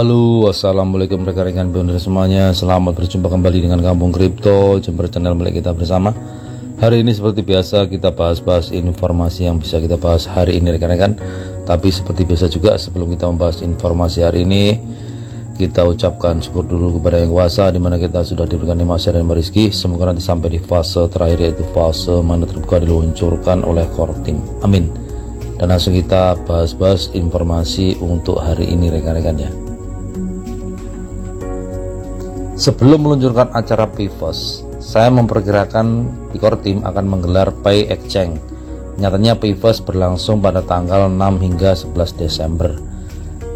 Halo, assalamualaikum rekan-rekan pioner semuanya. Selamat berjumpa kembali dengan Kampung Kripto, Jember channel milik kita bersama. Hari ini seperti biasa kita bahas-bahas informasi yang bisa kita bahas hari ini rekan-rekan. Tapi seperti biasa juga sebelum kita membahas informasi hari ini, kita ucapkan syukur dulu kepada Yang Kuasa, dimana kita sudah diberikan nikmat dan rezeki. Semoga nanti sampai di fase terakhir, yaitu fase mana terbuka diluncurkan oleh core team. Amin. Dan langsung kita bahas-bahas informasi untuk hari ini rekan-rekan ya. Sebelum meluncurkan acara PIVOS, saya memperkirakan core team akan menggelar Pay Exchange. Nyatanya PIVOS berlangsung pada tanggal 6 hingga 11 Desember.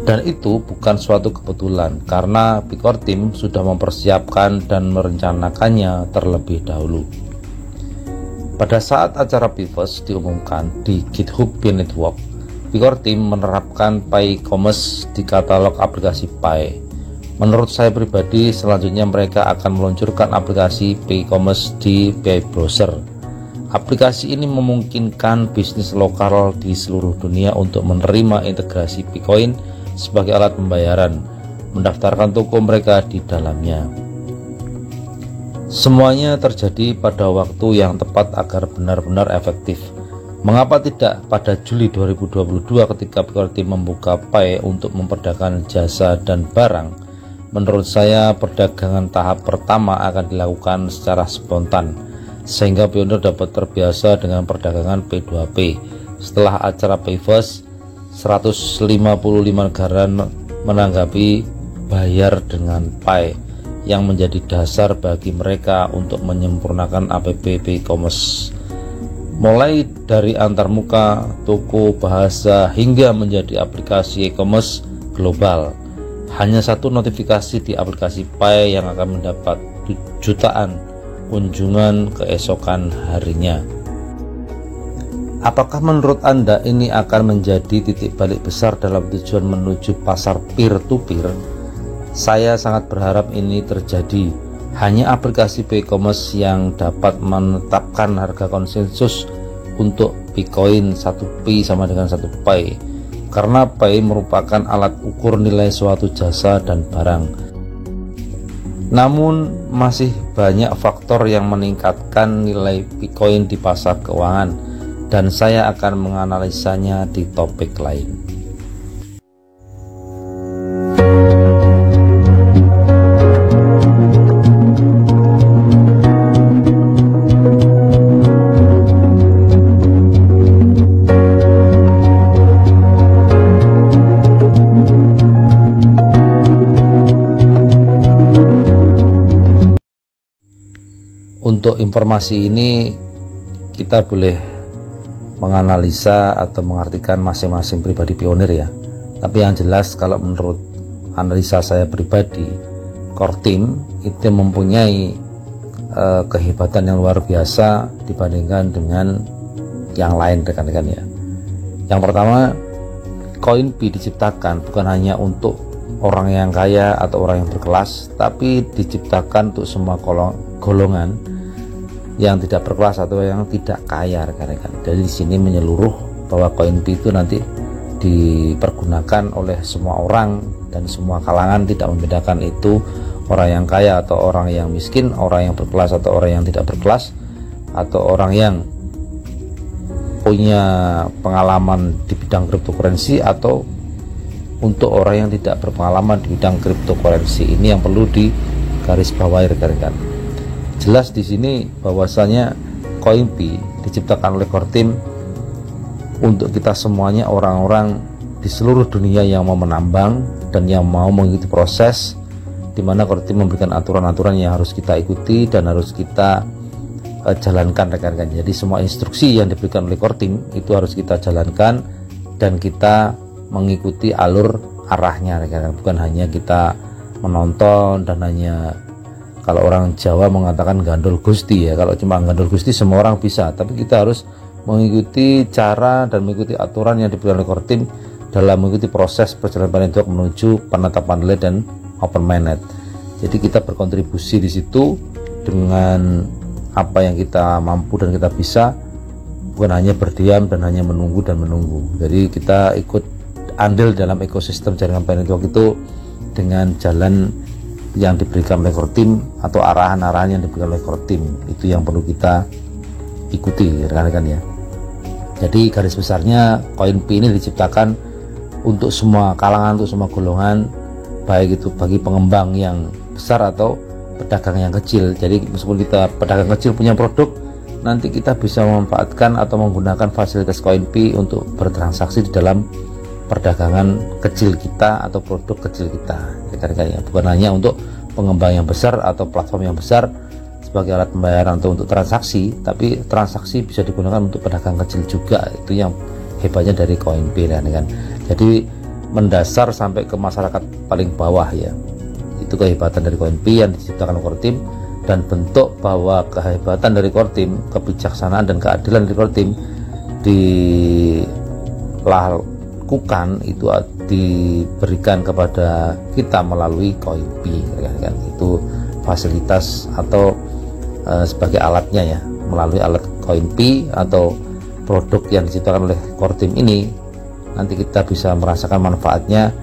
Dan itu bukan suatu kebetulan, karena core team sudah mempersiapkan dan merencanakannya terlebih dahulu. Pada saat acara PIVOS diumumkan di GitHub Pi Network, core team menerapkan Pi Commerce di katalog aplikasi Pi. Menurut saya pribadi, selanjutnya mereka akan meluncurkan aplikasi Pi Commerce di Pi Browser. Aplikasi ini memungkinkan bisnis lokal di seluruh dunia untuk menerima integrasi Bitcoin sebagai alat pembayaran, mendaftarkan toko mereka di dalamnya. Semuanya terjadi pada waktu yang tepat agar benar-benar efektif. Mengapa tidak pada Juli 2022 ketika core team membuka Pi untuk memperdagangkan jasa dan barang? Menurut saya perdagangan tahap pertama akan dilakukan secara spontan sehingga pioner dapat terbiasa dengan perdagangan P2P. Setelah acara PIVOS, 155 negara menanggapi bayar dengan Pi yang menjadi dasar bagi mereka untuk menyempurnakan app Pi Commerce. Mulai dari antarmuka, toko, bahasa hingga menjadi aplikasi e-commerce global. Hanya satu notifikasi di aplikasi Pi yang akan mendapat jutaan kunjungan keesokan harinya. Apakah menurut Anda ini akan menjadi titik balik besar dalam tujuan menuju pasar peer-to-peer? Saya sangat berharap ini terjadi. Hanya aplikasi Pi Commerce yang dapat menetapkan harga konsensus untuk Bitcoin 1 Pi sama dengan 1 Pi. Karena Pi merupakan alat ukur nilai suatu jasa dan barang. Namun masih banyak faktor yang meningkatkan nilai Bitcoin di pasar keuangan, dan saya akan menganalisanya di topik lain. Untuk informasi ini kita boleh menganalisa atau mengartikan masing-masing pribadi pionir ya. Tapi yang jelas kalau menurut analisa saya pribadi, core team itu mempunyai kehebatan yang luar biasa dibandingkan dengan yang lain rekan-rekan ya. Yang pertama, koin Pi diciptakan bukan hanya untuk orang yang kaya atau orang yang berkelas, tapi diciptakan untuk semua golongan yang tidak berkelas atau yang tidak kaya rekan-rekan. Jadi di sini menyeluruh bahwa koin Pi itu nanti dipergunakan oleh semua orang dan semua kalangan, tidak membedakan itu orang yang kaya atau orang yang miskin, orang yang berkelas atau orang yang tidak berkelas, atau orang yang punya pengalaman di bidang cryptocurrency atau untuk orang yang tidak berpengalaman di bidang cryptocurrency. Ini yang perlu digarisbawahi rekan-rekan. Jelas di sini bahwasanya koin Pi diciptakan oleh core team untuk kita semuanya, orang-orang di seluruh dunia yang mau menambang dan yang mau mengikuti proses, di mana core team memberikan aturan-aturan yang harus kita ikuti dan harus kita jalankan rekan-rekan. Jadi semua instruksi yang diberikan oleh core team itu harus kita jalankan dan kita mengikuti alur arahnya rekan-rekan. Bukan hanya kita menonton dan hanya, kalau orang Jawa mengatakan gandol gusti ya, kalau cuma gandol gusti semua orang bisa, tapi kita harus mengikuti cara dan mengikuti aturan yang diberikan oleh core team dalam mengikuti proses perjalanan Pi Network menuju penetapan nilai dan open mainnet. Jadi kita berkontribusi di situ dengan apa yang kita mampu dan kita bisa, bukan hanya berdiam dan hanya menunggu dan menunggu. Jadi kita ikut andil dalam ekosistem jaringan Pi Network itu dengan jalan yang diberikan oleh Kortim atau arahan-arahan yang diberikan oleh Kortim. Itu yang perlu kita ikuti rekan-rekan ya. Jadi garis besarnya koin Pi ini diciptakan untuk semua kalangan, untuk semua golongan, baik itu bagi pengembang yang besar atau pedagang yang kecil. Jadi meskipun kita pedagang kecil punya produk, nanti kita bisa memanfaatkan atau menggunakan fasilitas koin Pi untuk bertransaksi di dalam perdagangan kecil kita atau produk kecil kita, ya, bukan hanya untuk pengembang yang besar atau platform yang besar sebagai alat pembayaran atau untuk transaksi, tapi transaksi bisa digunakan untuk pedagang kecil juga. Itu yang hebatnya dari koin Pi kan. Jadi mendasar sampai ke masyarakat paling bawah ya. Itu kehebatan dari koin Pi yang diciptakan Kortim, dan bentuk bahwa kehebatan dari Kortim, kebijaksanaan dan keadilan dari Kortim dilakukan itu diberikan kepada kita melalui koin Pi kan. Itu fasilitas atau sebagai alatnya ya, melalui alat koin Pi atau produk yang diciptakan oleh Kortim ini, nanti kita bisa merasakan manfaatnya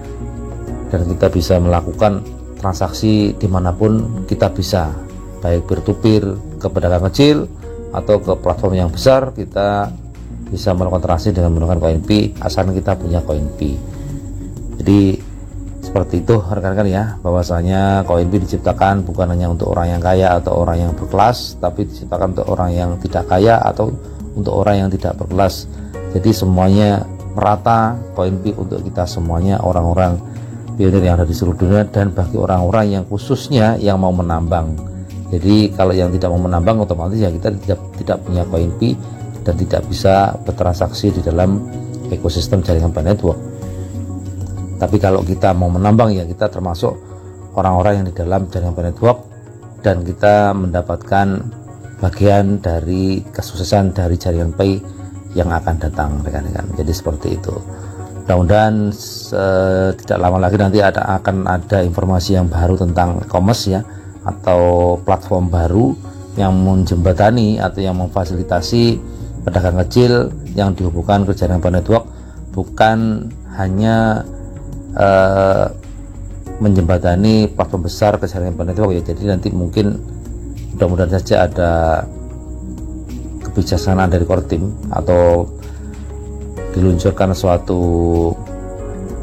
dan kita bisa melakukan transaksi dimanapun kita bisa, baik peer to peer ke pedagang kecil atau ke platform yang besar. Kita bisa melakukan transaksi dengan menggunakan koin Pi asal kita punya koin Pi. Jadi seperti itu rekan-rekan ya, bahwasanya koin Pi diciptakan bukan hanya untuk orang yang kaya atau orang yang berkelas, tapi diciptakan untuk orang yang tidak kaya atau untuk orang yang tidak berkelas. Jadi semuanya merata, koin Pi untuk kita semuanya, orang-orang pionir yang ada di seluruh dunia, dan bagi orang-orang yang khususnya yang mau menambang. Jadi kalau yang tidak mau menambang, otomatis ya kita tidak punya koin Pi dan tidak bisa bertransaksi di dalam ekosistem jaringan Pi Network. Tapi kalau kita mau menambang ya kita termasuk orang-orang yang di dalam jaringan Pi Network, dan kita mendapatkan bagian dari kesuksesan dari jaringan Pi yang akan datang rekan-rekan. Jadi seperti itu. Mudah-mudahan tidak lama lagi nanti akan ada informasi yang baru tentang e-commerce ya, atau platform baru yang menjembatani atau yang memfasilitasi pedagang kecil yang dihubungkan ke jaringan Pi Network, bukan hanya menjembatani platform besar ke jaringan Pi Network ya. Jadi nanti mungkin mudah-mudahan saja ada kebijaksanaan dari Kortim atau diluncurkan suatu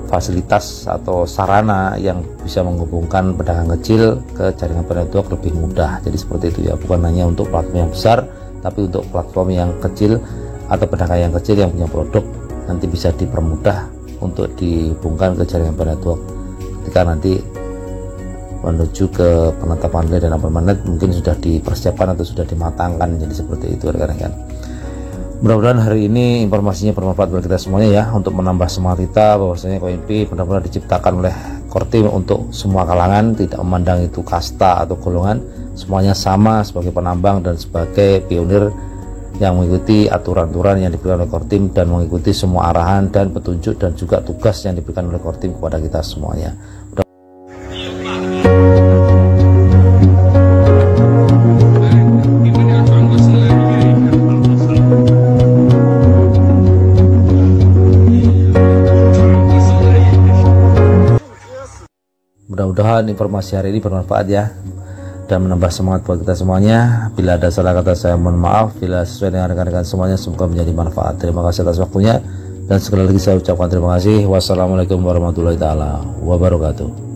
fasilitas atau sarana yang bisa menghubungkan pedagang kecil ke jaringan Pi Network lebih mudah. Jadi seperti itu ya, bukan hanya untuk platform yang besar, tapi untuk platform yang kecil atau pedagang yang kecil yang punya produk nanti bisa dipermudah untuk dihubungkan ke jaringan Pi Network ketika nanti menuju ke penetapan nilai dana permanen, mungkin sudah dipersiapkan atau sudah dimatangkan. Jadi seperti itu rekan-rekan. Mudah-mudahan hari ini informasinya bermanfaat bagi kita semuanya ya, untuk menambah semangat kita bahwasanya koin Pi benar-benar diciptakan oleh Kortim untuk semua kalangan, tidak memandang itu kasta atau golongan, semuanya sama sebagai penambang dan sebagai pionir yang mengikuti aturan-aturan yang diberikan oleh Kortim dan mengikuti semua arahan dan petunjuk dan juga tugas yang diberikan oleh Kortim kepada kita semuanya. Mudah-mudahan informasi hari ini bermanfaat ya, dan menambah semangat buat kita semuanya. Bila ada salah kata saya mohon maaf, bila sesuai dengan rekan-rekan semuanya semoga menjadi manfaat. Terima kasih atas waktunya, dan sekali lagi saya ucapkan terima kasih. Wassalamualaikum warahmatullahi taala wabarakatuh.